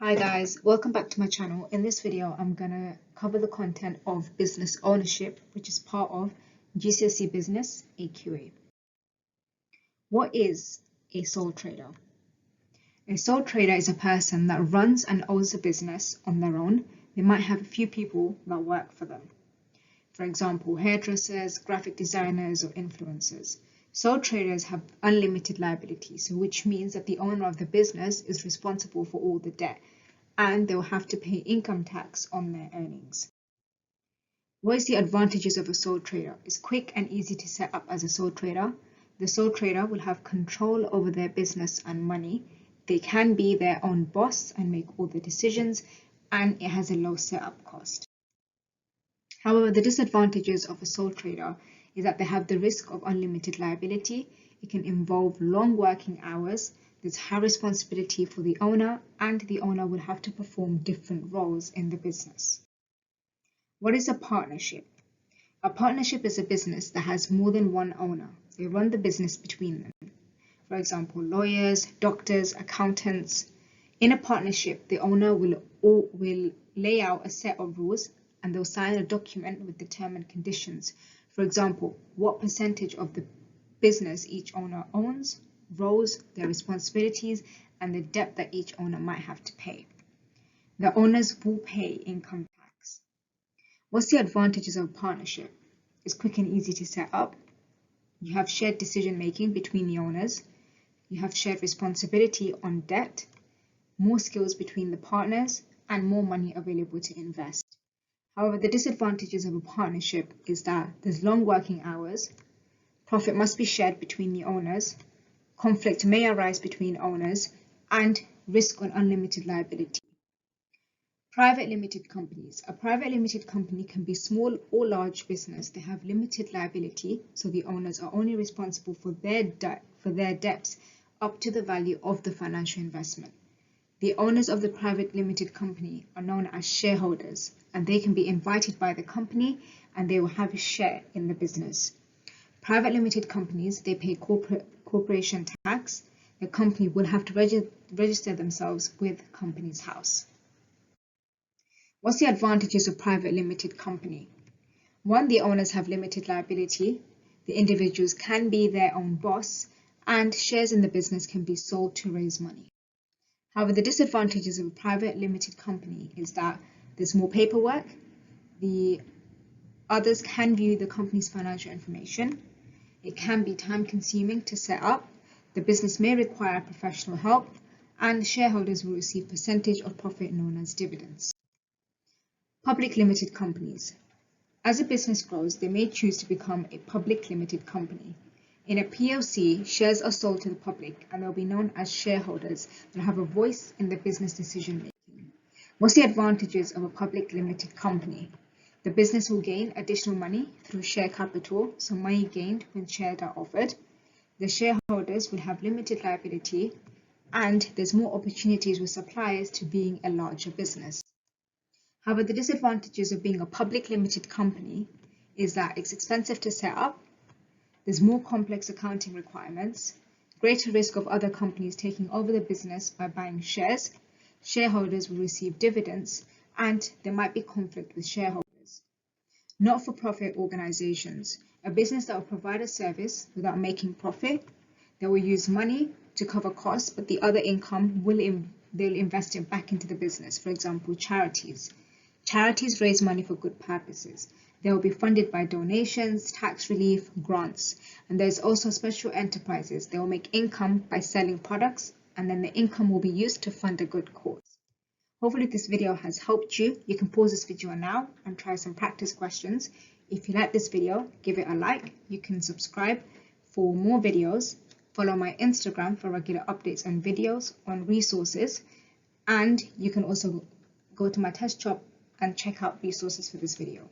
Hi guys, welcome back to my channel. In this video, I'm gonna cover the content of business ownership, which is part of GCSE Business AQA. What is a sole trader? A sole trader is a person that runs and owns a business on their own. They might have a few people that work for them. For example, hairdressers, graphic designers, or influencers. Sole traders have unlimited liability, so which means that the owner of the business is responsible for all the debt, and they'll have to pay income tax on their earnings. What is the advantages of a sole trader? It's quick and easy to set up as a sole trader. The sole trader will have control over their business and money. They can be their own boss and make all the decisions, and it has a low setup cost. However, the disadvantages of a sole trader is that they have the risk of unlimited liability. It can involve long working hours. There's high responsibility for the owner, and the owner will have to perform different roles in the business. What is a partnership? A partnership is a business that has more than one owner. They run the business between them. For example, lawyers, doctors, accountants. In a partnership, the owner will lay out a set of rules, and they'll sign a document with determined conditions. For example, what percentage of the business each owner owns, roles, their responsibilities, and the debt that each owner might have to pay. The owners will pay income tax. What's the advantages of a partnership? It's quick and easy to set up. You have shared decision making between the owners. You have shared responsibility on debt, more skills between the partners, and more money available to invest. However, the disadvantages of a partnership is that there's long working hours, profit must be shared between the owners, conflict may arise between owners, and risk on unlimited liability. Private limited companies. A private limited company can be small or large business. They have limited liability, so the owners are only responsible for their debts up to the value of the financial investment. The owners of the private limited company are known as shareholders, and they can be invited by the company, and they will have a share in the business. Private limited companies, they pay corporation tax. The company will have to register themselves with Companies House. What's the advantages of private limited company? One, the owners have limited liability. The individuals can be their own boss, and shares in the business can be sold to raise money. However, the disadvantages of a private limited company is that there's more paperwork. The others can view the company's financial information. It can be time-consuming to set up. The business may require professional help, and shareholders will receive percentage of profit known as dividends. Public limited companies. As a business grows, they may choose to become a public limited company. In a PLC, shares are sold to the public, and they'll be known as shareholders that have a voice in the business decision-making. What's the advantages of a public limited company? The business will gain additional money through share capital, so money gained when shares are offered. The shareholders will have limited liability, and there's more opportunities with suppliers to being a larger business. However, the disadvantages of being a public limited company is that it's expensive to set up, there's more complex accounting requirements, greater risk of other companies taking over the business by buying shares, shareholders will receive dividends, and there might be conflict with shareholders. Not-for-profit organizations, a business that will provide a service without making profit. They will use money to cover costs, but the other income they'll invest it back into the business. For example, charities. Charities raise money for good purposes. They will be funded by donations, tax relief, grants. And there's also special enterprises. They will make income by selling products, and then the income will be used to fund a good cause. Hopefully this video has helped you. You can pause this video now and try some practice questions. If you like this video, give it a like. You can subscribe for more videos. Follow my Instagram for regular updates and videos on resources. And you can also go to my test shop and check out resources for this video.